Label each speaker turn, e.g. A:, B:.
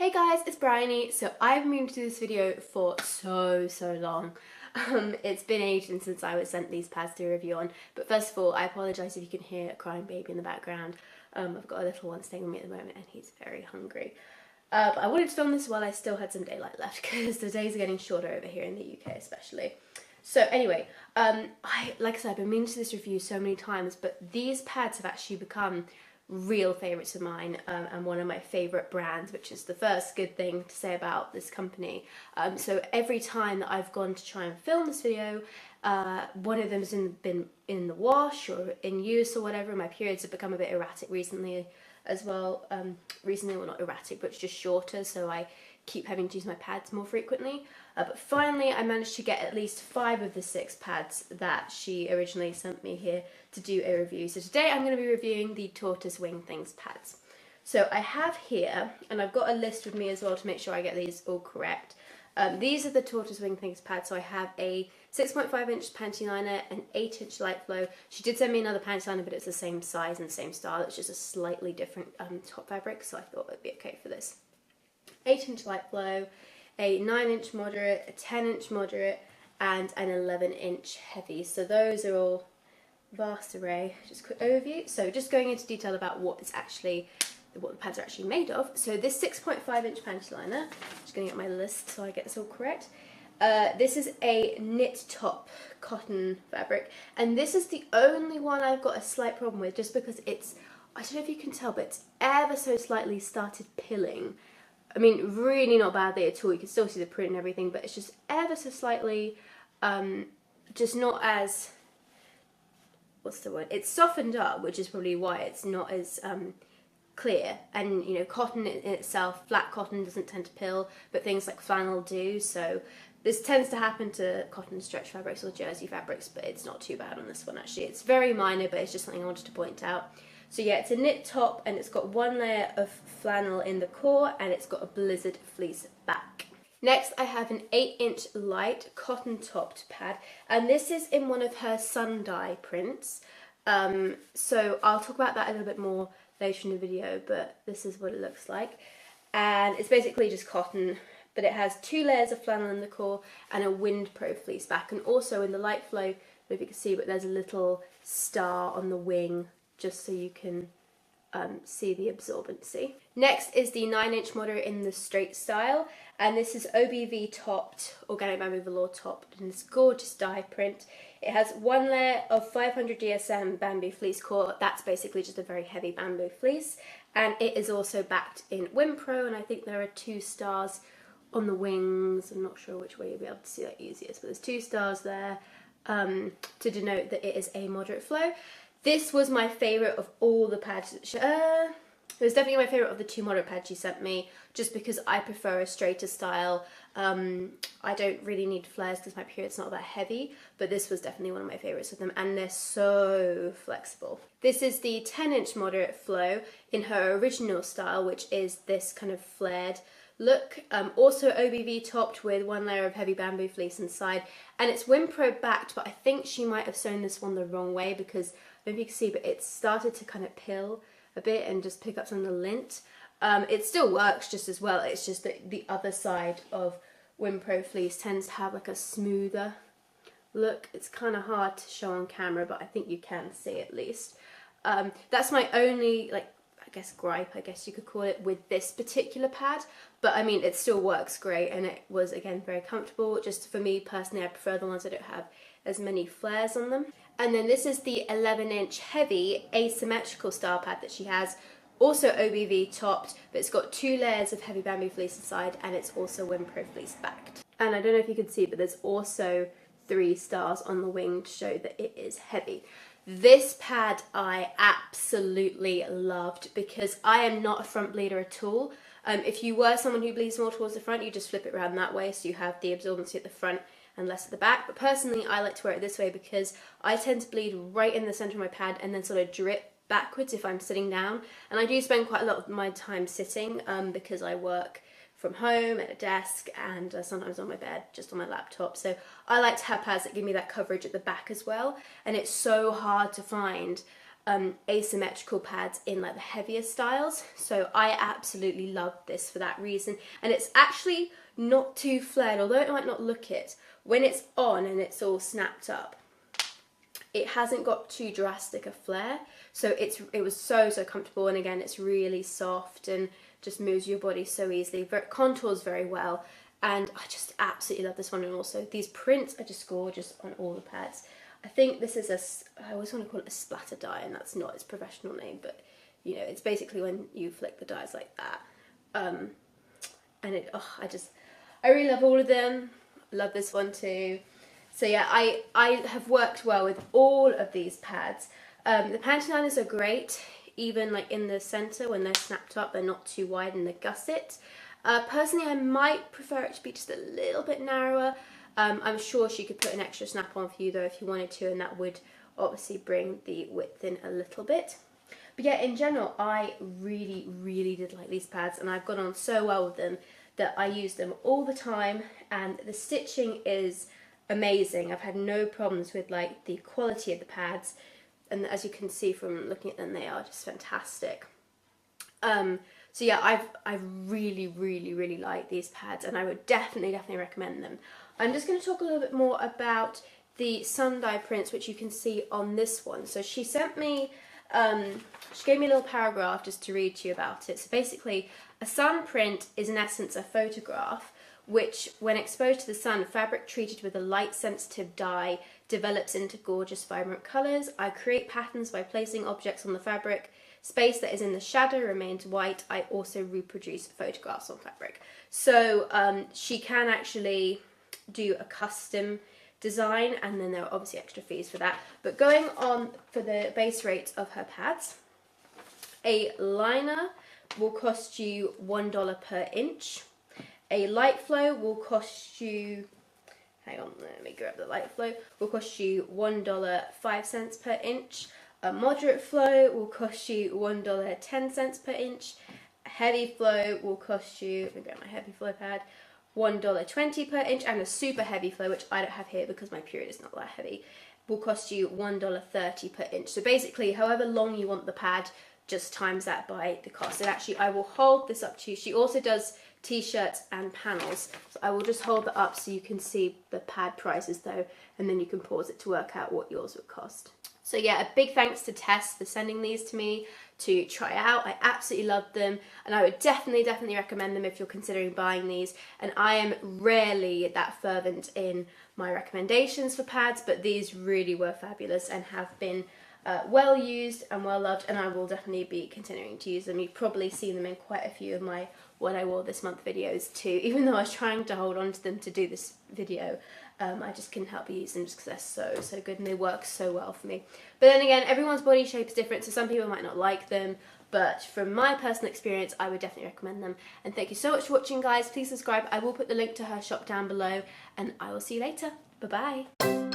A: Hey guys, it's Bryony. So I've been meaning to do this video for so long. It's been ages since I was sent these pads to review on. But first of all, I apologise if you can hear a crying baby in the background. I've got a little one staying with me at the moment and he's very hungry. But I wanted to film this while I still had some daylight left because the days are getting shorter over here in the UK especially. So anyway, like I said, I've been meaning to do this review so many times, but these pads have actually become real favourites of mine and one of my favourite brands, which is the first good thing to say about this company. So every time that I've gone to try and film this video, one of them's been in the wash or in use or whatever. My periods have become a bit erratic recently as well. Recently, well, not erratic, but it's just shorter, so I keep having to use my pads more frequently. But finally I managed to get at least 5 of the 6 pads that she originally sent me here to do a review. So today I'm going to be reviewing the Tortoise Wings Things pads. So I have here, and I've got a list with me as well to make sure I get these all correct. These are the Tortoise Wings Things pads. So I have a 6.5 inch panty liner, an 8 inch light flow. She did send me another panty liner, but it's the same size and the same style. It's just a slightly different top fabric, so I thought it'd be okay for this. 8 inch light flow, a 9 inch moderate, a 10 inch moderate, and an 11 inch heavy. So those are all vast array. Just a quick overview. So just going into detail about what the pads are actually made of. So this 6.5 inch panty liner, just going to get my list so I get this all correct. This is a knit top cotton fabric, and this is the only one I've got a slight problem with, just because it's, I don't know if you can tell, but it's ever so slightly started pilling. I mean, really not badly at all. You can still see the print and everything, but it's just ever so slightly, just not as, what's the word? It's softened up, which is probably why it's not as clear. And, you know, cotton in itself, flat cotton doesn't tend to pill, but things like flannel do. So this tends to happen to cotton stretch fabrics or jersey fabrics, but it's not too bad on this one actually. It's very minor, but it's just something I wanted to point out. So yeah, it's a knit top and it's got one layer of flannel in the core and it's got a blizzard fleece back. Next I have an 8 inch light cotton topped pad, and this is in one of her sun dye prints. So I'll talk about that a little bit more later in the video, but this is what it looks like. And it's basically just cotton, but it has 2 layers of flannel in the core and a windproof fleece back. And also in the light flow, I don't know if you can see, but there's a little star on the wing, just so you can see the absorbency. Next is the 9 inch moderate in the straight style, and this is OBV topped, organic bamboo velour topped in this gorgeous dye print. It has 1 layer of 500 DSM bamboo fleece core. That's basically just a very heavy bamboo fleece, and it is also backed in Wimpro, and I think there are 2 stars on the wings. I'm not sure which way you'll be able to see that easiest, but there's 2 stars there to denote that it is a moderate flow. This was my favourite of all the pads. It was definitely my favourite of the 2 moderate pads she sent me, just because I prefer a straighter style. I don't really need flares because my period's not that heavy, but this was definitely one of my favourites of them, and they're so flexible. This is the 10 inch moderate flow in her original style, which is this kind of flared look. Also OBV topped with 1 layer of heavy bamboo fleece inside, and it's Wimpro backed, but I think she might have sewn this one the wrong way because, I don't know if you can see, but it started to kind of pill a bit and just pick up some of the lint. It still works just as well, it's just that the other side of Wimpro fleece tends to have like a smoother look. It's kind of hard to show on camera, but I think you can see at least. That's my only, like, I guess gripe, I guess you could call it, with this particular pad, but I mean it still works great, and it was again very comfortable. Just for me personally, I prefer the ones that don't have as many flares on them. And then this is the 11 inch heavy asymmetrical style pad that she has, also OBV topped, but it's got 2 layers of heavy bamboo fleece inside, and it's also Wimpro fleece backed. And I don't know if you can see, but there's also 3 stars on the wing to show that it is heavy. This pad I absolutely loved because I am not a front bleeder at all. If you were someone who bleeds more towards the front, you just flip it around that way so you have the absorbency at the front and less at the back. But personally, I like to wear it this way because I tend to bleed right in the center of my pad and then sort of drip backwards if I'm sitting down. And I do spend quite a lot of my time sitting because I work from home at a desk and sometimes on my bed, just on my laptop. So I like to have pads that give me that coverage at the back as well, and it's so hard to find asymmetrical pads in like the heavier styles, so I absolutely love this for that reason. And it's actually not too flared, although it might not look it. When it's on and it's all snapped up, it hasn't got too drastic a flare, so it was so comfortable. And again, it's really soft and just moves your body so easily, contours very well, and I just absolutely love this one. And also these prints are just gorgeous on all the pads. I think this is I always want to call it a splatter dye, and that's not its professional name, but you know, it's basically when you flick the dyes like that. And I really love all of them. I love this one too. So yeah, I have worked well with all of these pads. The Panty Liners are great, even like in the centre when they're snapped up, they're not too wide in the gusset. Personally, I might prefer it to be just a little bit narrower. I'm sure she could put an extra snap on for you though if you wanted to, and that would obviously bring the width in a little bit. But yeah, in general, I really did like these pads, and I've gone on so well with them that I use them all the time, and the stitching is amazing. I've had no problems with like the quality of the pads, and as you can see from looking at them, they are just fantastic. So yeah, I've really liked these pads, and I would definitely recommend them. I'm just going to talk a little bit more about the sun dye prints, which you can see on this one. So she sent me, she gave me a little paragraph just to read to you about it. So basically, a sun print is in essence a photograph which, when exposed to the sun, fabric treated with a light sensitive dye develops into gorgeous vibrant colours. I create patterns by placing objects on the fabric. Space that is in the shadow remains white. I also reproduce photographs on fabric. So she can actually do a custom design, and then there are obviously extra fees for that. But going on for the base rates of her pads, a liner will cost you $1 per inch. A light flow will cost you, hang on, let me grab the light flow, will cost you $1.05 per inch. A moderate flow will cost you $1.10 per inch. A heavy flow will cost you, let me grab my heavy flow pad, $1.20 per inch. And a super heavy flow, which I don't have here because my period is not that heavy, will cost you $1.30 per inch. So basically, however long you want the pad, just times that by the cost. And actually, I will hold this up to you. She also does t-shirts and panels, so I will just hold that up so you can see the pad prices though, and then you can pause it to work out what yours would cost. So yeah, a big thanks to Tess for sending these to me to try out. I absolutely loved them, and I would definitely recommend them if you're considering buying these. And I am rarely that fervent in my recommendations for pads, but these really were fabulous and have been well used and well loved, and I will definitely be continuing to use them. You've probably seen them in quite a few of my what I wore this month videos too. Even though I was trying to hold on to them to do this video, I just couldn't help but use them just because they're so good and they work so well for me. But then again, everyone's body shape is different, so some people might not like them, but from my personal experience, I would definitely recommend them. And thank you so much for watching, guys. Please subscribe. I will put the link to her shop down below, and I will see you later. Bye bye.